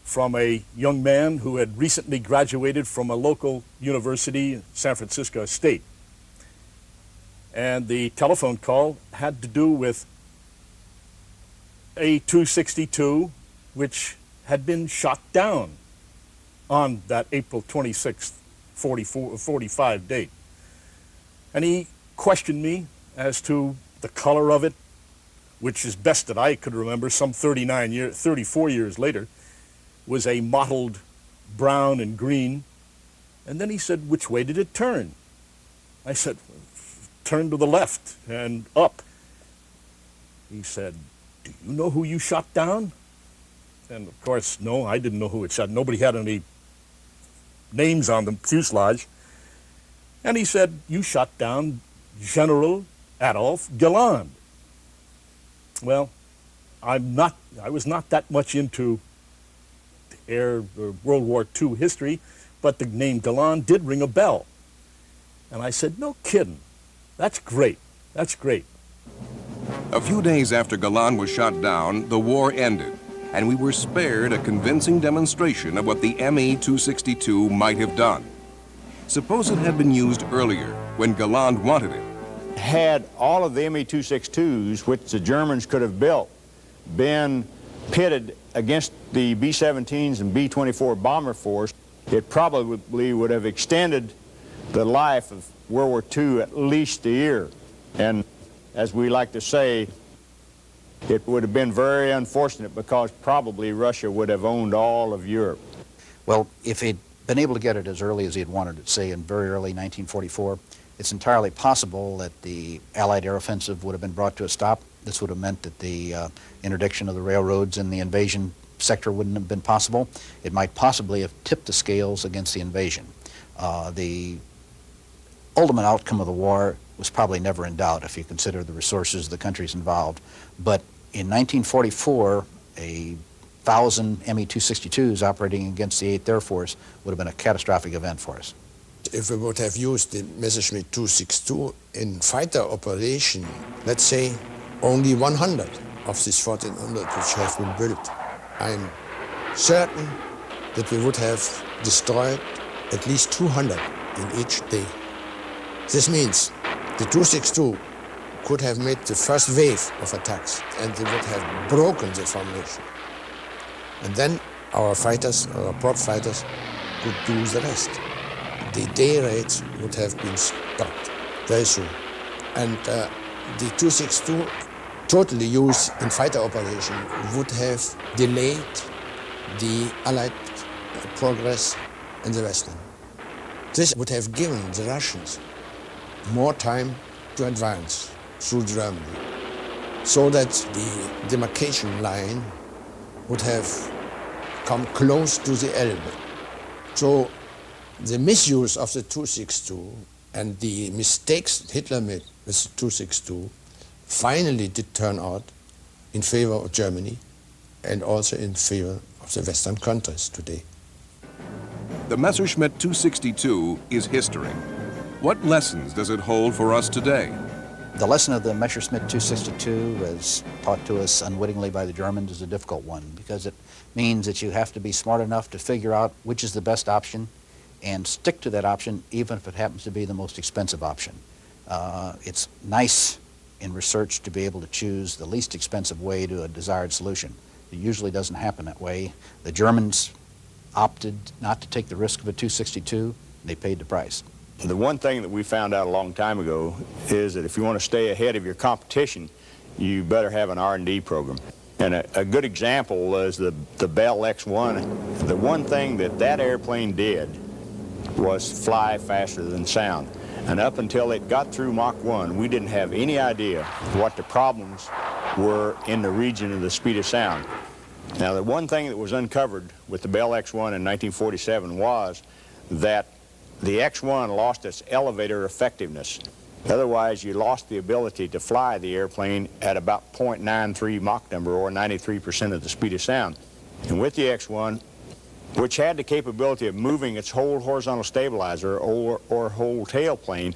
from a young man who had recently graduated from a local university in San Francisco State. And the telephone call had to do with a 262, which had been shot down on that April 26th, 45 date. And he questioned me as to the color of it, which is best that I could remember, some 34 years later, was a mottled brown and green. And then he said, which way did it turn? I said, turn to the left and up. He said, do you know who you shot down? And of course, no, I didn't know who it shot. Nobody had any names on the fuselage. And he said, you shot down General Adolf Galland. Well, I was not that much into air or World War II history, but the name Galland did ring a bell. And I said, no kidding. That's great. That's great. A few days after Galland was shot down, the war ended, and we were spared a convincing demonstration of what the ME-262 might have done. Suppose it had been used earlier, when Galland wanted it. Had all of the ME-262s, which the Germans could have built, been pitted against the B-17s and B-24 bomber force, it probably would have extended the life of World War II at least a year. And as we like to say, it would have been very unfortunate because probably Russia would have owned all of Europe. Well, if he'd been able to get it as early as he had wanted it, say in very early 1944, it's entirely possible that the Allied air offensive would have been brought to a stop. This would have meant that the interdiction of the railroads in the invasion sector wouldn't have been possible. It might possibly have tipped the scales against the invasion. The ultimate outcome of the war was probably never in doubt if you consider the resources of the countries involved. But in 1944, 1,000 ME-262s operating against the 8th Air Force would have been a catastrophic event for us. If we would have used the Messerschmitt 262 in fighter operation, let's say only 100 of these 1,400 which have been built, I'm certain that we would have destroyed at least 200 in each day. This means the 262 could have made the first wave of attacks and they would have broken the formation. And then our fighters, our prop fighters, could do the rest. The day raids would have been stopped very soon. And the 262, totally used in fighter operation, would have delayed the Allied progress in the Western. This would have given the Russians more time to advance through Germany, so that the demarcation line would have come close to the Elbe. So the misuse of the 262 and the mistakes Hitler made with the 262 finally did turn out in favor of Germany and also in favor of the Western countries today. The Messerschmitt 262 is history. What lessons does it hold for us today? The lesson of the Messerschmitt 262, as taught to us unwittingly by the Germans, is a difficult one because it means that you have to be smart enough to figure out which is the best option and stick to that option even if it happens to be the most expensive option. It's nice in research to be able to choose the least expensive way to a desired solution. It usually doesn't happen that way. The Germans opted not to take the risk of a 262, and they paid the price. The one thing that we found out a long time ago is that if you want to stay ahead of your competition, you better have an R&D program. And a good example is the Bell X-1. The one thing that airplane did was fly faster than sound. And up until it got through Mach 1, we didn't have any idea what the problems were in the region of the speed of sound. Now, the one thing that was uncovered with the Bell X-1 in 1947 was that the X-1 lost its elevator effectiveness. Otherwise, you lost the ability to fly the airplane at about 0.93 Mach number, or 93% of the speed of sound. And with the X-1, which had the capability of moving its whole horizontal stabilizer or whole tailplane,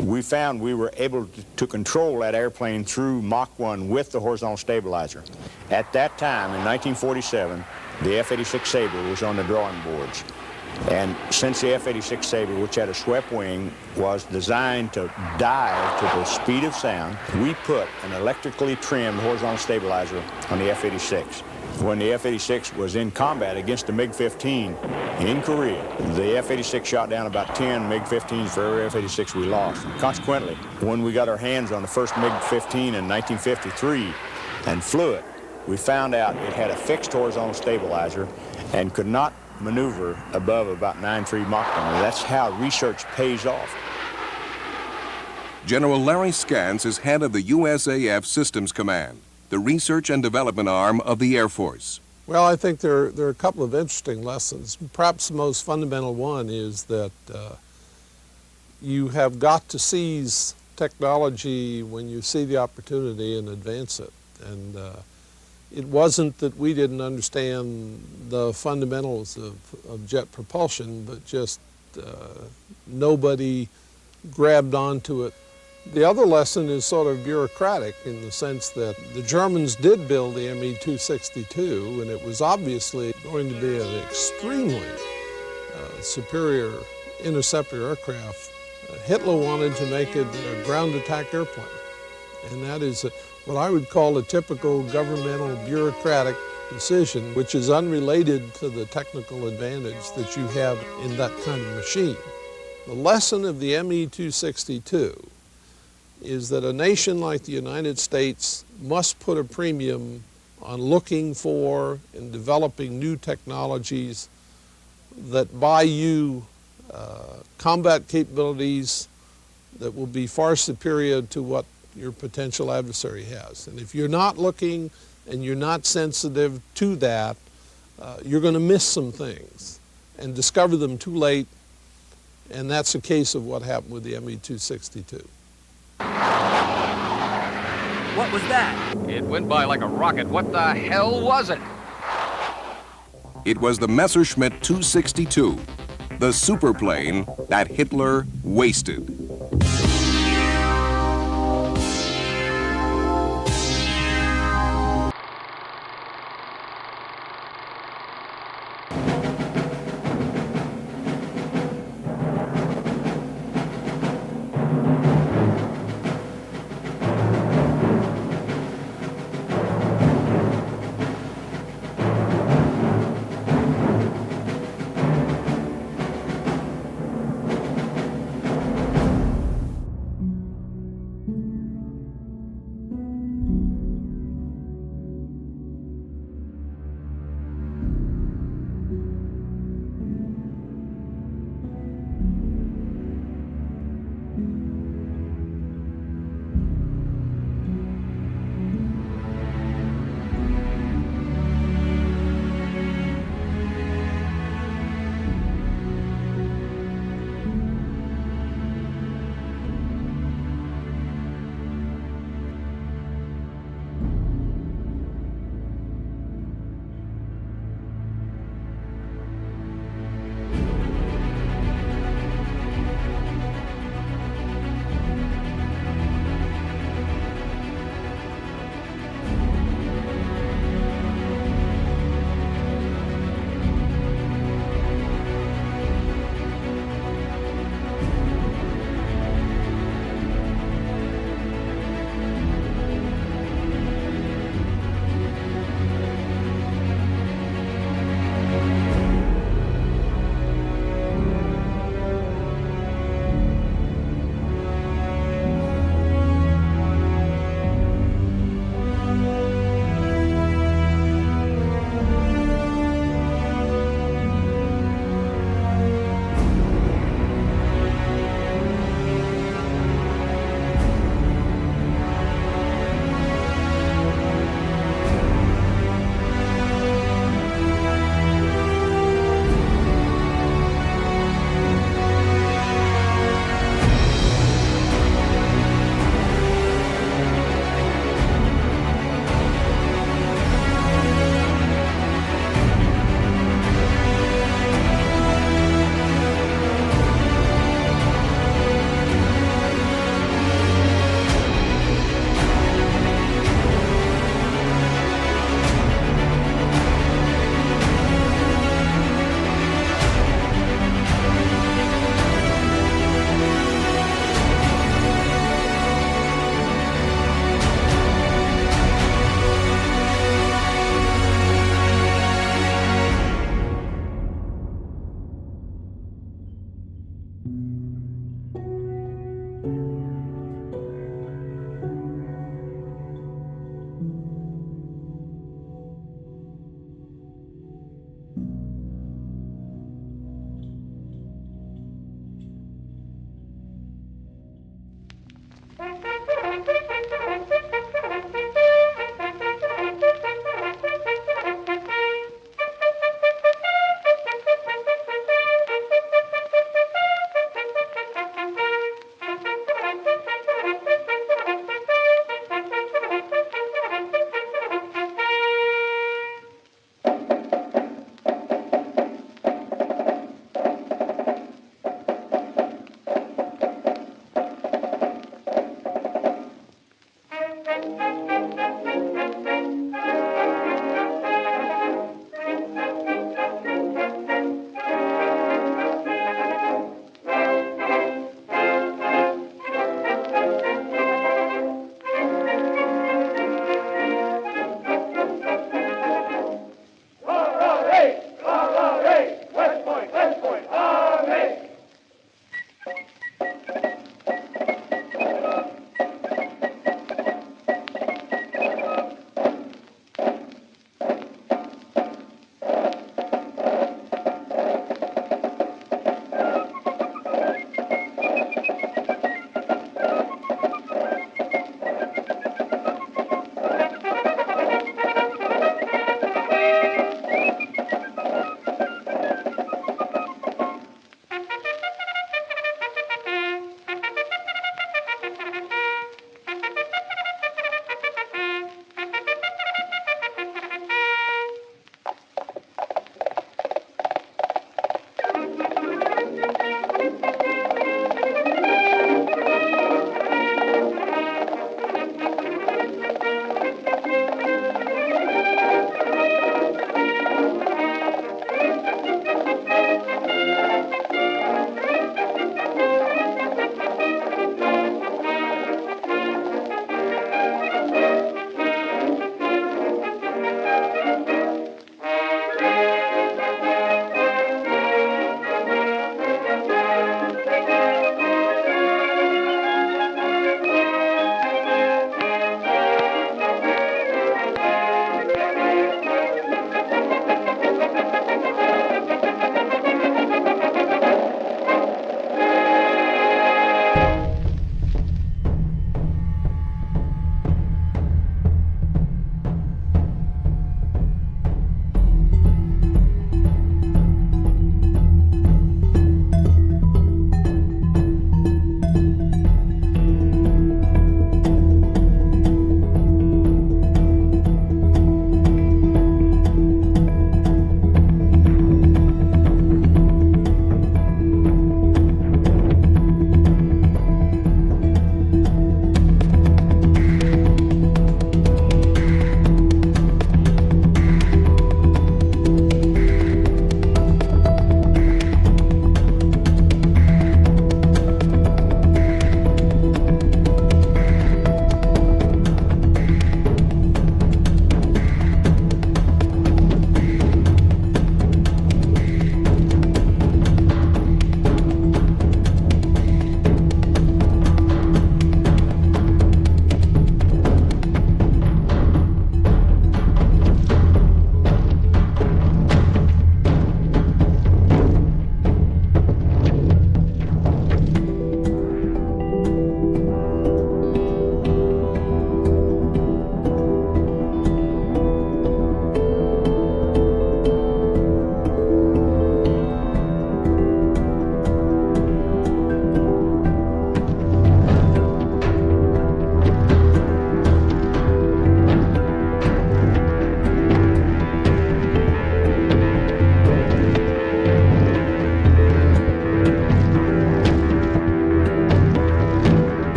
we found we were able to control that airplane through Mach 1 with the horizontal stabilizer. At that time, in 1947, the F-86 Sabre was on the drawing boards. And since the F-86 Sabre, which had a swept wing, was designed to dive to the speed of sound, we put an electrically trimmed horizontal stabilizer on the F-86. When the F-86 was in combat against the MiG-15 in Korea, the F-86 shot down about 10 MiG-15s for every F-86 we lost. And consequently, when we got our hands on the first MiG-15 in 1953 and flew it, we found out it had a fixed horizontal stabilizer and could not maneuver above about 9.3 Mach number. That's how research pays off. General Larry Scance is head of the USAF Systems Command, the research and development arm of the Air Force. Well, I think there are a couple of interesting lessons. Perhaps the most fundamental one is that you have got to seize technology when you see the opportunity and advance it. And it wasn't that we didn't understand the fundamentals of jet propulsion, but just nobody grabbed onto it. The other lesson is sort of bureaucratic in the sense that the Germans did build the Me-262, and it was obviously going to be an extremely superior interceptor aircraft. Hitler wanted to make it a ground attack airplane, and that is what I would call a typical governmental bureaucratic decision, which is unrelated to the technical advantage that you have in that kind of machine. The lesson of the Me-262 is that a nation like the United States must put a premium on looking for and developing new technologies that buy you combat capabilities that will be far superior to what your potential adversary has. And if you're not looking and you're not sensitive to that, you're going to miss some things and discover them too late, and that's a case of what happened with the Me-262. What was that? It went by like a rocket. What the hell was it? It was the Messerschmitt 262, the superplane that Hitler wasted.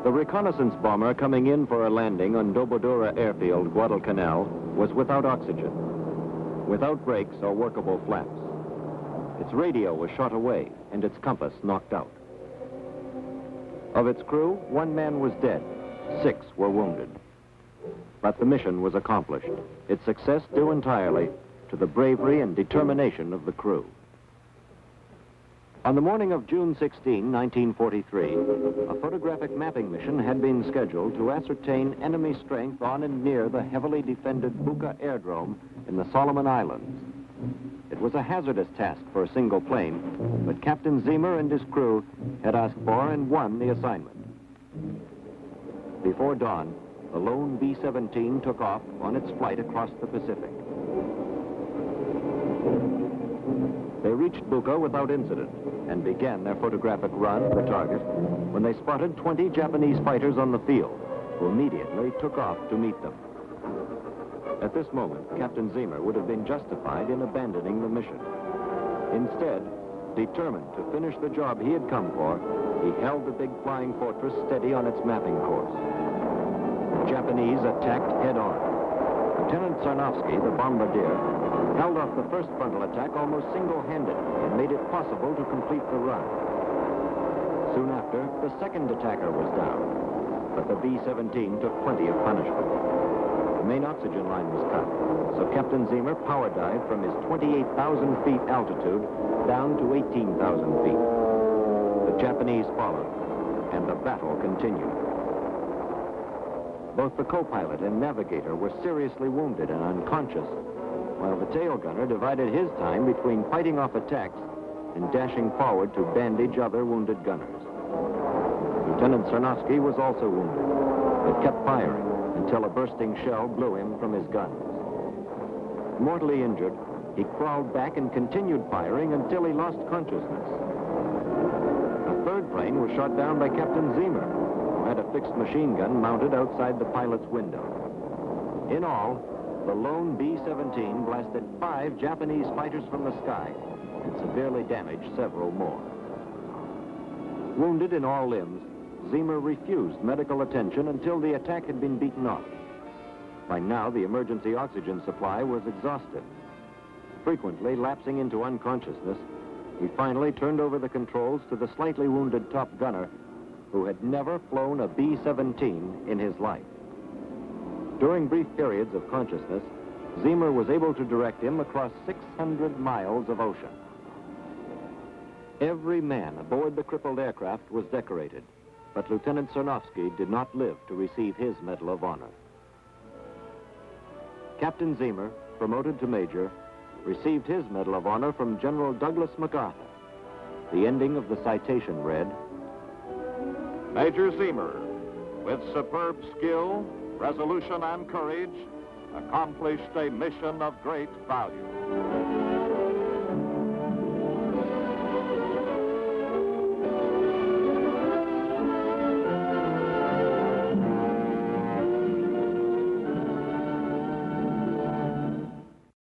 The reconnaissance bomber coming in for a landing on Dobodura Airfield, Guadalcanal, was without oxygen, without brakes or workable flaps. Its radio was shot away and its compass knocked out. Of its crew, 1 man was dead, 6 were wounded. But the mission was accomplished, its success due entirely to the bravery and determination of the crew. On the morning of June 16, 1943, a photographic mapping mission had been scheduled to ascertain enemy strength on and near the heavily defended Buka Airdrome in the Solomon Islands. It was a hazardous task for a single plane, but Captain Zimmer and his crew had asked for and won the assignment. Before dawn, the lone B-17 took off on its flight across the Pacific. They reached Buka without incident and began their photographic run at the target when they spotted 20 Japanese fighters on the field, who immediately took off to meet them. At this moment, Captain Zimmer would have been justified in abandoning the mission. Instead, determined to finish the job he had come for, he held the big flying fortress steady on its mapping course. The Japanese attacked head-on. Lieutenant Sarnowski, the bombardier, held off the first frontal attack almost single-handed and made it possible to complete the run. Soon after, the second attacker was down, but the B-17 took plenty of punishment. The main oxygen line was cut, so Captain Zimmer power dived from his 28,000 feet altitude down to 18,000 feet. The Japanese followed, and the battle continued. Both the co-pilot and navigator were seriously wounded and unconscious, while the tail gunner divided his time between fighting off attacks and dashing forward to bandage other wounded gunners. Lieutenant Sarnowski was also wounded, but kept firing until a bursting shell blew him from his guns. Mortally injured, he crawled back and continued firing until he lost consciousness. A third plane was shot down by Captain Zimmer, who had a fixed machine gun mounted outside the pilot's window. In all, the lone B-17 blasted 5 Japanese fighters from the sky and severely damaged several more. Wounded in all limbs, Zimmer refused medical attention until the attack had been beaten off. By now, the emergency oxygen supply was exhausted. Frequently lapsing into unconsciousness, he finally turned over the controls to the slightly wounded top gunner who had never flown a B-17 in his life. During brief periods of consciousness, Zimmer was able to direct him across 600 miles of ocean. Every man aboard the crippled aircraft was decorated, but Lieutenant Sarnowski did not live to receive his Medal of Honor. Captain Zimmer, promoted to major, received his Medal of Honor from General Douglas MacArthur. The ending of the citation read, Major Zimmer, with superb skill, resolution, and courage, accomplished a mission of great value.